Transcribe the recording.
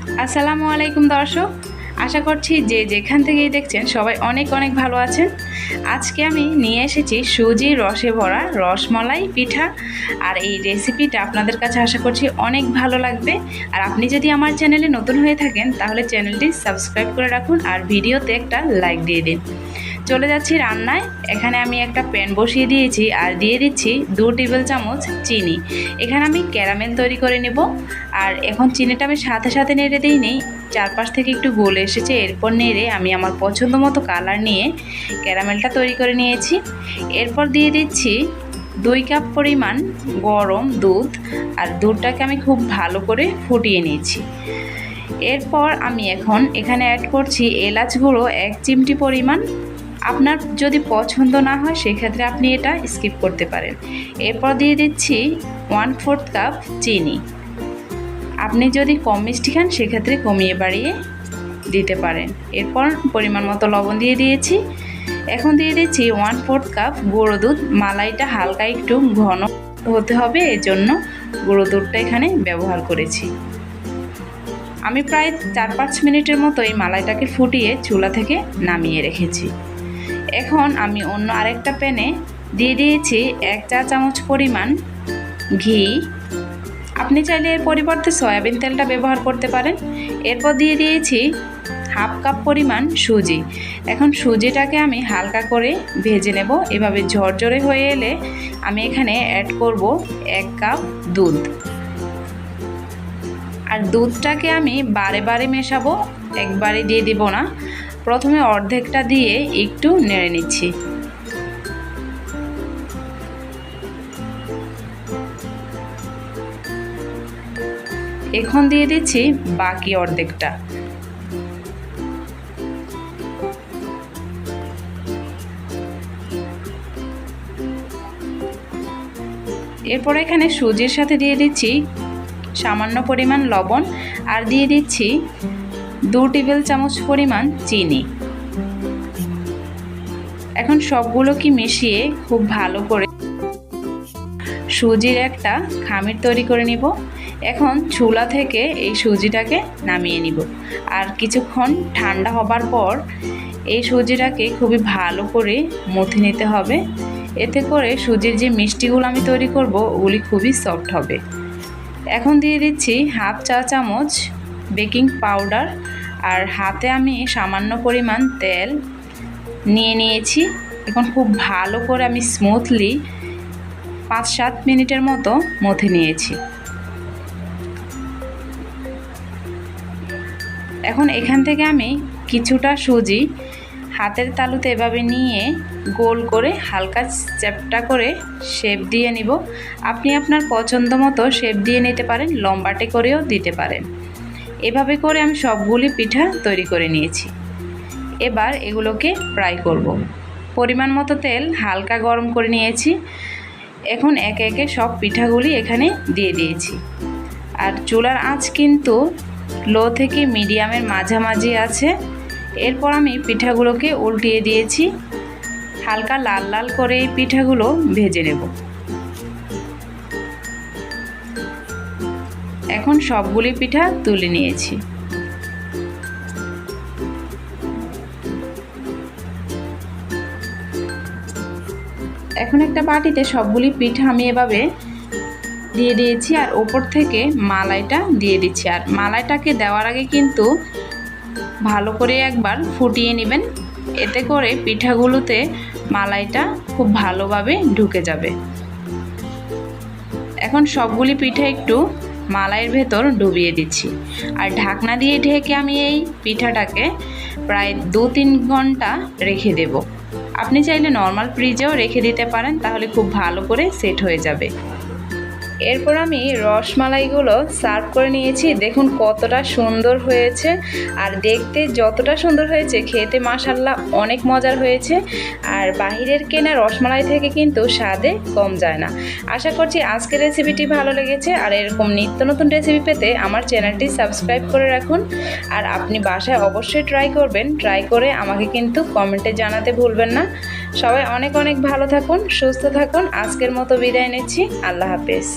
আসসালামু আলাইকুম দর্শক, আশা করছি যে যেখান থেকেই দেখছেন সবাই অনেক অনেক ভালো আছেন। আজকে আমি নিয়ে এসেছি সুজির রসে ভরা রসমালাই পিঠা। আর এই রেসিপিটা আপনাদের কাছে আশা করছি অনেক ভালো লাগবে। আর আপনি যদি আমার চ্যানেলে নতুন হয়ে থাকেন তাহলে চ্যানেলটি সাবস্ক্রাইব করে রাখুন আর ভিডিওতে একটা লাইক দিয়ে দিন। চলে যাচ্ছি রান্নায়। এখানে আমি একটা প্যান বসিয়ে দিয়েছি আর দিয়ে দিচ্ছি 2 টেবিল চামচ চিনি। এখানে আমি ক্যারামেল তৈরি করে নেব। আর এখন চিনিটা আমি সাথে সাথে নেড়ে দিই নেই, চারপাশ থেকে একটু গলে এসেছে। এরপর নেড়ে আমি আমার পছন্দ মতো কালার নিয়ে ক্যারামেলটা তৈরি করে নিয়েছি। এরপর দিয়ে দিচ্ছি 2 কাপ পরিমাণ গরম দুধ। আর দুধটাকে আমি খুব ভালো করে ফুটিয়ে নিয়েছি। এরপর আমি এখন এখানে অ্যাড করছি এলাচ গুঁড়ো 1 চিমটি পরিমাণ। আপনার যদি পছন্দ না হয় সেক্ষেত্রে আপনি এটা স্কিপ করতে পারেন। এরপর দিয়ে দিচ্ছি 1/4 কাপ চিনি। আপনি যদি কম মিষ্টি খান সেক্ষেত্রে কমিয়ে বাড়িয়ে দিতে পারেন। এরপর পরিমাণ মতো লবণ দিয়ে দিয়েছি। এখন দিয়ে দিচ্ছি 1/4 কাপ গুঁড়ো দুধ। মালাইটা হালকা একটু ঘন হতে হবে, এজন্য গুঁড়ো দুধটা এখানে ব্যবহার করেছি। আমি প্রায় 4-5 মিনিটের মতো এই মালাইটাকে ফুটিয়ে চুলা থেকে নামিয়ে রেখেছি। এখন আমি অন্য আরেকটা প্যানে দিয়ে দিয়েছি 1 চা চামচ পরিমাণ ঘি। আপনি চাইলে এর পরিবর্তে সয়াবিন তেলটা ব্যবহার করতে পারেন। এরপর দিয়ে দিয়েছি 1/2 কাপ পরিমাণ সুজি। এখন সুজিটাকে আমি হালকা করে ভেজে নেব। এভাবে ঝরঝরে হয়ে এলে আমি এখানে অ্যাড করব 1 কাপ দুধ। আর দুধটাকে আমি বারে বারে মেশাবো, একবারে দিয়ে দেব না। প্রথমে অর্ধেকটা দিয়ে একটু নেড়ে নিচ্ছি। এখন দিয়ে দিচ্ছি বাকি অর্ধেকটা। এরপর এখানে সুজির সাথে দিয়ে দিচ্ছি সামান্য পরিমাণ লবণ আর দিয়ে দিচ্ছি 2 টেবিল চামচ পরিমাণ চিনি। এখন সবগুলোকে মিশিয়ে খুব ভালো করে সুজির একটা খামির তৈরি করে নিব। এখন চুলা থেকে এই সুজিটাকে নামিয়ে নিব। আর কিছুক্ষণ ঠান্ডা হবার পর এই সুজিটাকে খুবই ভালো করে মথে নিতে হবে। এতে করে সুজির যে মিষ্টিগুলো আমি তৈরি করব ওগুলি খুবই সফট হবে। এখন দিয়ে দিচ্ছি 1/2 চা চামচ বেকিং পাউডার। আর হাতে আমি সামান্য পরিমাণ তেল নিয়ে নিয়েছি। এখন খুব ভালো করে আমি স্মুথলি 5-7 মিনিটের মতো মথে নিয়েছি। এখন এখান থেকে আমি কিছুটা সুজি হাতের তালুতে এভাবে নিয়ে গোল করে হালকা চ্যাপটা করে শেপ দিয়ে নিব। আপনি আপনার পছন্দ মতো শেপ দিয়ে নিতে পারেন, লম্বাটে করেও দিতে পারেন। এভাবে করে আমি সবগুলি পিঠা তৈরি করে নিয়েছি। এবার এগুলোকে ফ্রাই করব। পরিমাণ মতো তেল হালকা গরম করে নিয়েছি। এখন একে একে সব পিঠাগুলি এখানে দিয়ে দিয়েছি। আর চুলার আঁচ কিন্তু লো থেকে মিডিয়ামের মাঝামাঝি আছে। এরপর আমি পিঠাগুলোকে উল্টিয়ে দিয়েছি। হালকা লাল লাল করে এই পিঠাগুলো ভেজে নেব। এখন সবগুলি পিঠা তুলে নিয়েছি। এখন একটা বাটিতে সবগুলি পিঠা আমি এভাবে দিয়ে দিয়েছি আর ওপর থেকে মালাইটা দিয়ে দিচ্ছি। আর মালাইটাকে দেওয়ার আগে কিন্তু ভালো করে একবার ফুটিয়ে নেবেন। এতে করে পিঠাগুলোতে মালাইটা খুব ভালোভাবে ঢুকে যাবে। এখন সবগুলি পিঠা একটু মালাইয়ের ভেতর ডুবিয়ে দিচ্ছি। আর ঢাকনা দিয়ে ঢেকে আমি এই পিঠাটাকে প্রায় 2-3 ঘন্টা রেখে দেব। আপনি চাইলে নর্মাল ফ্রিজেও রেখে দিতে পারেন, তাহলে খুব ভালো করে সেট হয়ে যাবে। এরপর আমি রসমালাইগুলো সার্ভ করে নিয়েছি। দেখুন কতটা সুন্দর হয়েছে। আর দেখতে যতটা সুন্দর হয়েছে খেতে মাশাআল্লাহ অনেক মজার হয়েছে। আর বাহিরের কেনা রসমালাই থেকে কিন্তু স্বাদে কম যায় না। আশা করছি আজকের রেসিপিটি ভালো লেগেছে। আর এরকম নিত্য নতুন রেসিপি পেতে আমার চ্যানেলটি সাবস্ক্রাইব করে রাখুন। আর আপনি বাসায় অবশ্যই ট্রাই করবেন। ট্রাই করে আমাকে কিন্তু কমেন্টে জানাতে ভুলবেন না। সবাই অনেক অনেক ভালো থাকুন, সুস্থ থাকুন। আজকের মতো বিদায় নিচ্ছি। আল্লাহ হাফেজ।